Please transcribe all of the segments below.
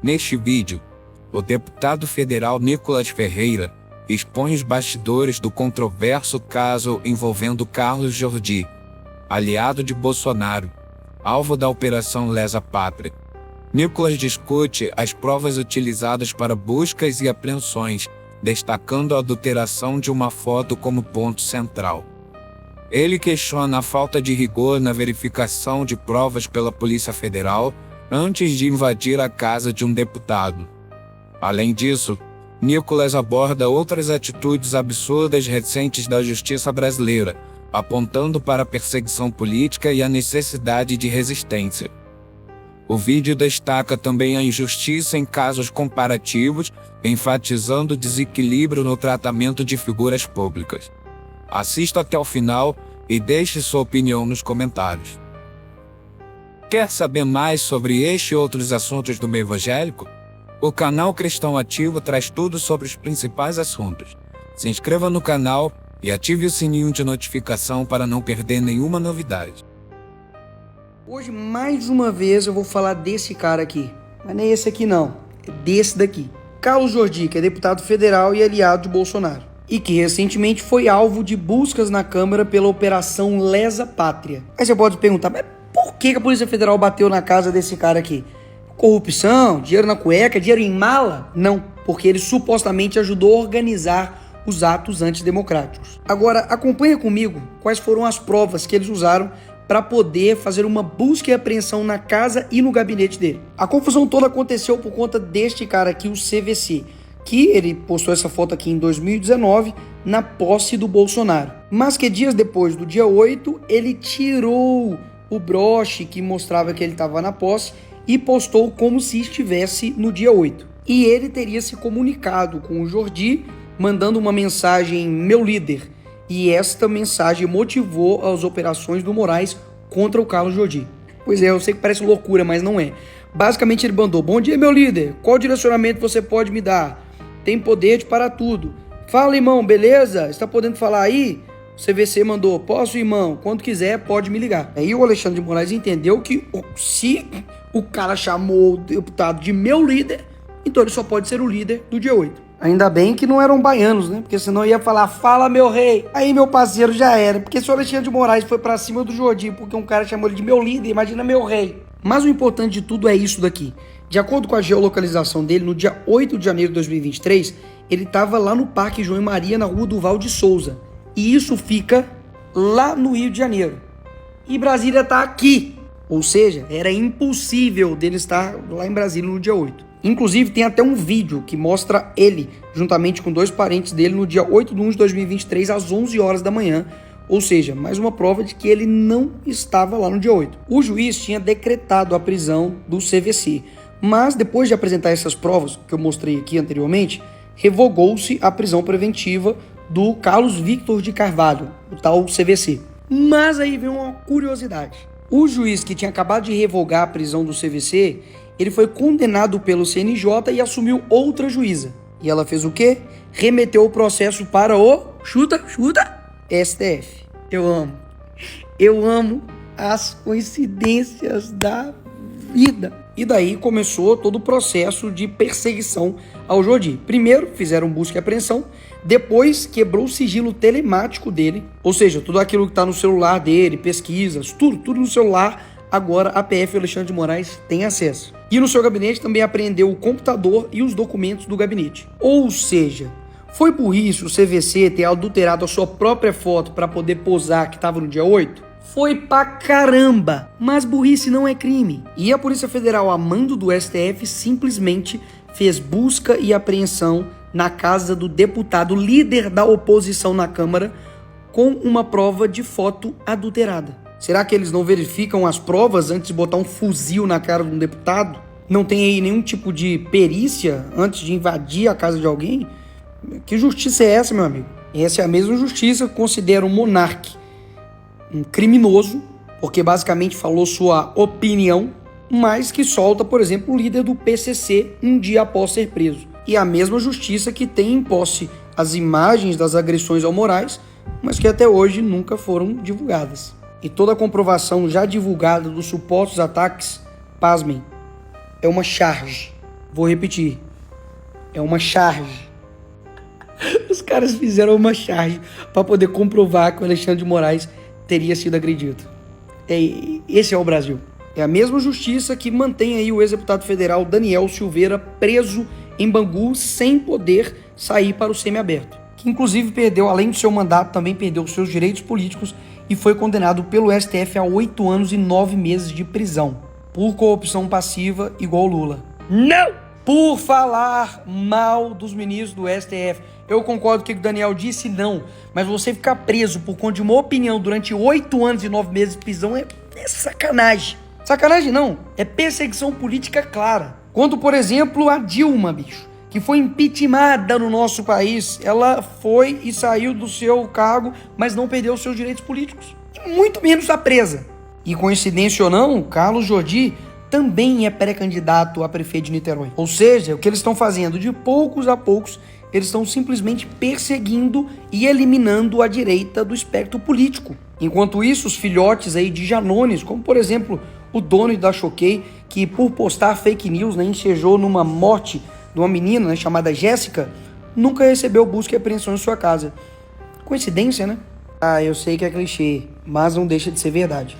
Neste vídeo, o deputado federal Nicolas Ferreira expõe os bastidores do controverso caso envolvendo Carlos Jordi, aliado de Bolsonaro, alvo da Operação Lesa Pátria. Nicolas discute as provas utilizadas para buscas e apreensões, destacando a adulteração de uma foto como ponto central. Ele questiona a falta de rigor na verificação de provas pela Polícia Federal antes de invadir a casa de um deputado. Além disso, Nicolas aborda outras atitudes absurdas recentes da justiça brasileira, apontando para a perseguição política e a necessidade de resistência. O vídeo destaca também a injustiça em casos comparativos, enfatizando o desequilíbrio no tratamento de figuras públicas. Assista até o final e deixe sua opinião nos comentários. Quer saber mais sobre este e outros assuntos do meio evangélico? O canal Cristão Ativo traz tudo sobre os principais assuntos. Se inscreva no canal e ative o sininho de notificação para não perder nenhuma novidade. Hoje, mais uma vez, eu vou falar desse cara aqui. Mas não é esse aqui não, é desse daqui. Carlos Jordi, que é deputado federal e aliado de Bolsonaro. E que recentemente foi alvo de buscas na Câmara pela Operação Lesa Pátria. Aí você pode perguntar, mas por que a Polícia Federal bateu na casa desse cara aqui? Corrupção? Dinheiro na cueca? Dinheiro em mala? Não, porque ele supostamente ajudou a organizar os atos antidemocráticos. Agora, acompanha comigo quais foram as provas que eles usaram para poder fazer uma busca e apreensão na casa e no gabinete dele. A confusão toda aconteceu por conta deste cara aqui, o CVC, que ele postou essa foto aqui em 2019, na posse do Bolsonaro. Mas que dias depois do dia 8, ele tirou o broche que mostrava que ele estava na posse e postou como se estivesse no dia 8. E ele teria se comunicado com o Jordi, mandando uma mensagem, meu líder, e esta mensagem motivou as operações do Moraes contra o Carlos Jordi. Pois é, eu sei que parece loucura, mas não é. Basicamente ele mandou, bom dia meu líder, qual direcionamento você pode me dar? Tem poder de parar tudo. Fala irmão, beleza? Está podendo falar aí? O CVC mandou, posso irmão, quando quiser pode me ligar. Aí o Alexandre de Moraes entendeu que se o cara chamou o deputado de meu líder, então ele só pode ser o líder do dia 8. Ainda bem que não eram baianos, né? Porque senão ia falar, fala meu rei. Aí meu parceiro já era. Porque se o Alexandre de Moraes foi pra cima do Jordi porque um cara chamou ele de meu líder, imagina meu rei. Mas o importante de tudo é isso daqui. De acordo com a geolocalização dele, no dia 8 de janeiro de 2023, ele estava lá no Parque João e Maria, na rua Duval de Souza. E isso fica lá no Rio de Janeiro. E Brasília tá aqui. Ou seja, era impossível dele estar lá em Brasília no dia 8. Inclusive, tem até um vídeo que mostra ele, juntamente com dois parentes dele, no dia 8 de 1 de 2023, às 11 horas da manhã. Ou seja, mais uma prova de que ele não estava lá no dia 8. O juiz tinha decretado a prisão do CVC, mas depois de apresentar essas provas, que eu mostrei aqui anteriormente, revogou-se a prisão preventiva do Carlos Victor de Carvalho, o tal CVC. Mas aí vem uma curiosidade. O juiz que tinha acabado de revogar a prisão do CVC, ele foi condenado pelo CNJ e assumiu outra juíza. E ela fez o quê? Remeteu o processo para o... Chuta! STF. Eu amo as coincidências da vida. E daí começou todo o processo de perseguição ao Jordi. Primeiro fizeram busca e apreensão, depois quebrou o sigilo telemático dele, ou seja, tudo aquilo que está no celular dele, pesquisas, tudo no celular, agora a PF Alexandre de Moraes tem acesso. E no seu gabinete também apreendeu o computador e os documentos do gabinete. Ou seja, foi burrice o CVC ter adulterado a sua própria foto para poder posar que estava no dia 8? Foi pra caramba! Mas burrice não é crime. E a Polícia Federal, a mando do STF, simplesmente fez busca e apreensão na casa do deputado líder da oposição na Câmara com uma prova de foto adulterada. Será que eles não verificam as provas antes de botar um fuzil na cara de um deputado? Não tem aí nenhum tipo de perícia antes de invadir a casa de alguém? Que justiça é essa, meu amigo? Essa é a mesma justiça que considera um monarca um criminoso, porque basicamente falou sua opinião, mas que solta, por exemplo, o líder do PCC um dia após ser preso. E a mesma justiça que tem em posse as imagens das agressões ao Moraes, mas que até hoje nunca foram divulgadas. E toda a comprovação já divulgada dos supostos ataques, pasmem, é uma charge Vou repetir. É uma charge. Os caras fizeram uma charge para poder comprovar que o Alexandre de Moraes teria sido agredido. Esse é o Brasil. É a mesma justiça que mantém aí o ex-deputado federal Daniel Silveira preso em Bangu sem poder sair para o semiaberto. Que inclusive perdeu, além do seu mandato, também perdeu os seus direitos políticos e foi condenado pelo STF a 8 anos e 9 meses de prisão por corrupção passiva igual Lula. Não! Por falar mal dos ministros do STF. Eu concordo com o que o Daniel disse, não. Mas você ficar preso por conta de uma opinião durante 8 anos e 9 meses de prisão é sacanagem. Sacanagem não, é perseguição política clara. Quando, por exemplo, a Dilma, bicho, que foi impeachmentada no nosso país, ela foi e saiu do seu cargo, mas não perdeu os seus direitos políticos. E muito menos está presa. E coincidência ou não, Carlos Jordi também é pré-candidato a prefeito de Niterói. Ou seja, o que eles estão fazendo de poucos a poucos, eles estão simplesmente perseguindo e eliminando a direita do espectro político. Enquanto isso, os filhotes aí de Janones, como por exemplo o dono da Choquei, que por postar fake news, ensejou numa morte de uma menina, chamada Jéssica, nunca recebeu busca e apreensão em sua casa. Coincidência, né? Ah, eu sei que é clichê, mas não deixa de ser verdade.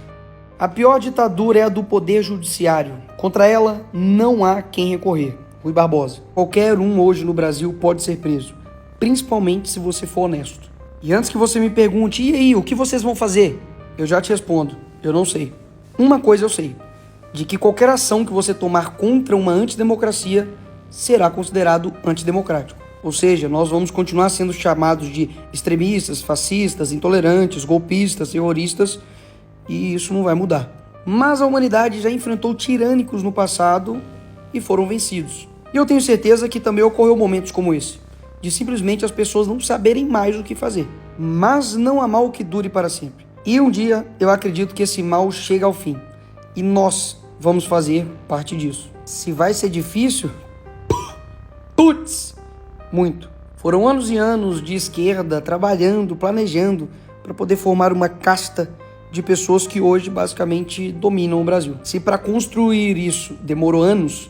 A pior ditadura é a do poder judiciário. Contra ela, não há quem recorrer. Rui Barbosa. Qualquer um hoje no Brasil pode ser preso, principalmente se você for honesto. E antes que você me pergunte, e aí, o que vocês vão fazer? Eu já te respondo, eu não sei. Uma coisa eu sei, de que qualquer ação que você tomar contra uma antidemocracia será considerado antidemocrático. Ou seja, nós vamos continuar sendo chamados de extremistas, fascistas, intolerantes, golpistas, terroristas, e isso não vai mudar. Mas a humanidade já enfrentou tirânicos no passado e foram vencidos. E eu tenho certeza que também ocorreu momentos como esse, de simplesmente as pessoas não saberem mais o que fazer. Mas não há mal que dure para sempre. E um dia eu acredito que esse mal chega ao fim. E nós vamos fazer parte disso. Se vai ser difícil, putz, muito. Foram anos e anos de esquerda trabalhando, planejando para poder formar uma casta de pessoas que hoje basicamente dominam o Brasil. Se para construir isso demorou anos,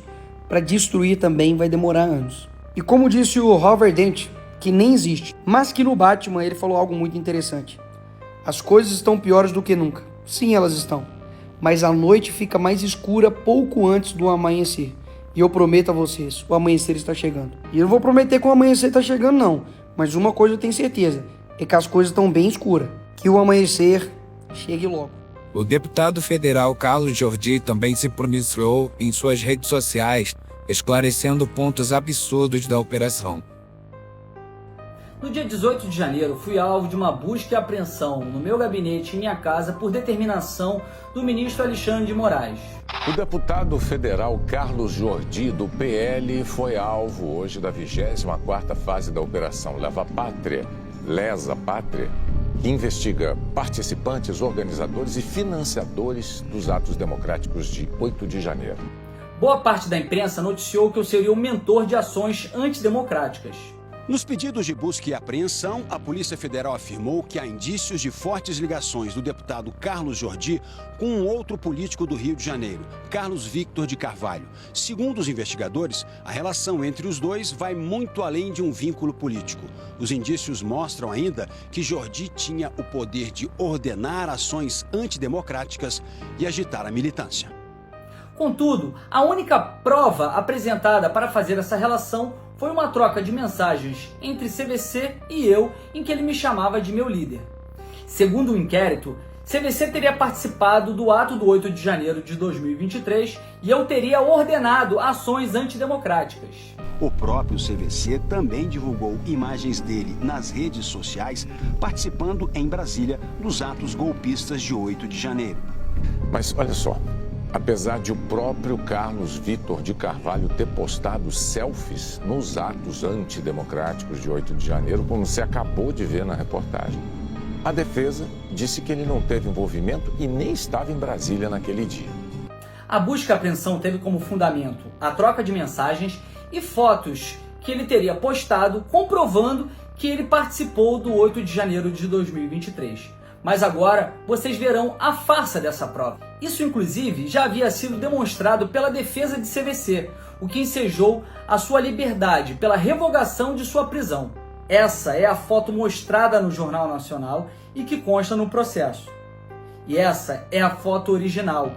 para destruir também vai demorar anos. E como disse o Robert Dent, que nem existe, mas que no Batman ele falou algo muito interessante. As coisas estão piores do que nunca. Sim, elas estão. Mas a noite fica mais escura pouco antes do amanhecer. E eu prometo a vocês, o amanhecer está chegando. E eu não vou prometer que o amanhecer está chegando não, mas uma coisa eu tenho certeza, é que as coisas estão bem escuras. Que o amanhecer chegue logo. O deputado federal Carlos Jordi também se pronunciou em suas redes sociais, esclarecendo pontos absurdos da operação. No dia 18 de janeiro, fui alvo de uma busca e apreensão no meu gabinete e minha casa por determinação do ministro Alexandre de Moraes. O deputado federal Carlos Jordi, do PL, foi alvo hoje da 24ª fase da Operação Lesa Pátria, que investiga participantes, organizadores e financiadores dos atos democráticos de 8 de janeiro. Boa parte da imprensa noticiou que eu seria o mentor de ações antidemocráticas. Nos pedidos de busca e apreensão, a Polícia Federal afirmou que há indícios de fortes ligações do deputado Carlos Jordi com um outro político do Rio de Janeiro, Carlos Victor de Carvalho. Segundo os investigadores, a relação entre os dois vai muito além de um vínculo político. Os indícios mostram ainda que Jordi tinha o poder de ordenar ações antidemocráticas e agitar a militância. Contudo, a única prova apresentada para fazer essa relação foi uma troca de mensagens entre CVC e eu, em que ele me chamava de meu líder. Segundo o inquérito, CVC teria participado do ato do 8 de janeiro de 2023 e eu teria ordenado ações antidemocráticas. O próprio CVC também divulgou imagens dele nas redes sociais, participando em Brasília dos atos golpistas de 8 de janeiro. Mas olha só, apesar de o próprio Carlos Victor de Carvalho ter postado selfies nos atos antidemocráticos de 8 de janeiro, como você acabou de ver na reportagem, a defesa disse que ele não teve envolvimento e nem estava em Brasília naquele dia. A busca e apreensão teve como fundamento a troca de mensagens e fotos que ele teria postado comprovando que ele participou do 8 de janeiro de 2023. Mas agora vocês verão a farsa dessa prova. Isso inclusive já havia sido demonstrado pela defesa de CVC, o que ensejou a sua liberdade pela revogação de sua prisão. Essa é a foto mostrada no Jornal Nacional e que consta no processo. E essa é a foto original,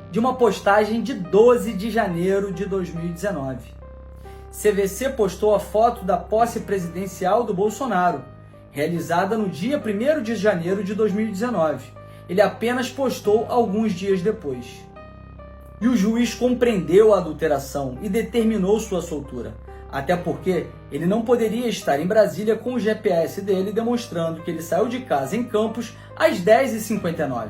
de uma postagem de 12 de janeiro de 2019. CVC postou a foto da posse presidencial do Bolsonaro, realizada no dia 1º de janeiro de 2019. Ele apenas postou alguns dias depois. E o juiz compreendeu a adulteração e determinou sua soltura, até porque ele não poderia estar em Brasília com o GPS dele demonstrando que ele saiu de casa em Campos às 10h59.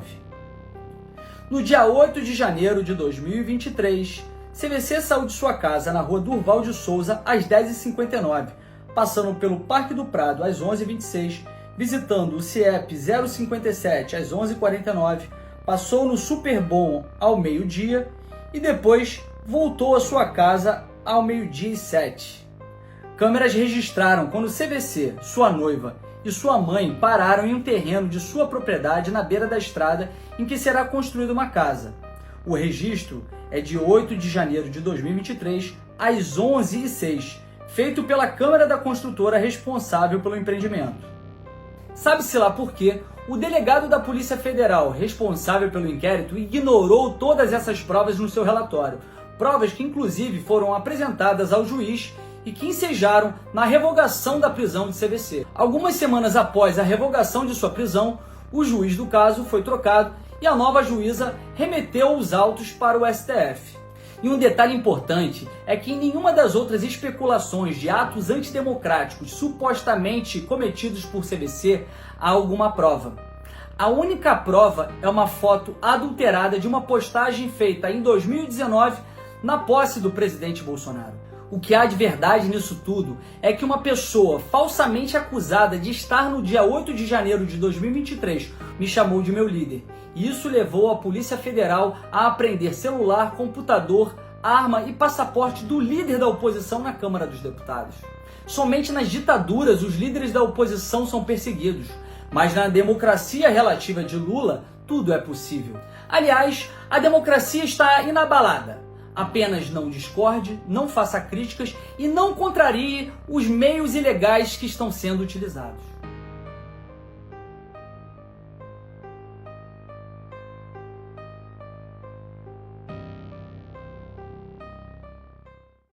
No dia 8 de janeiro de 2023, CVC saiu de sua casa na rua Durval de Souza às 10h59, passando pelo Parque do Prado às 11h26, visitando o CIEP 057 às 11h49, passou no Superbom ao meio-dia e depois voltou à sua casa ao 12h07. Câmeras registraram quando CVC, sua noiva e sua mãe pararam em um terreno de sua propriedade na beira da estrada em que será construída uma casa. O registro é de 8 de janeiro de 2023, às 11h06, feito pela Câmara da construtora responsável pelo empreendimento. Sabe-se lá por quê, o delegado da Polícia Federal responsável pelo inquérito ignorou todas essas provas no seu relatório, provas que inclusive foram apresentadas ao juiz e que ensejaram na revogação da prisão de CVC. Algumas semanas após a revogação de sua prisão, o juiz do caso foi trocado e a nova juíza remeteu os autos para o STF. E um detalhe importante é que em nenhuma das outras especulações de atos antidemocráticos supostamente cometidos por CVC há alguma prova. A única prova é uma foto adulterada de uma postagem feita em 2019 na posse do presidente Bolsonaro. O que há de verdade nisso tudo é que uma pessoa falsamente acusada de estar no dia 8 de janeiro de 2023 me chamou de meu líder. E isso levou a Polícia Federal a apreender celular, computador, arma e passaporte do líder da oposição na Câmara dos Deputados. Somente nas ditaduras os líderes da oposição são perseguidos, mas na democracia relativa de Lula tudo é possível. Aliás, a democracia está inabalada. Apenas não discorde, não faça críticas e não contrarie os meios ilegais que estão sendo utilizados.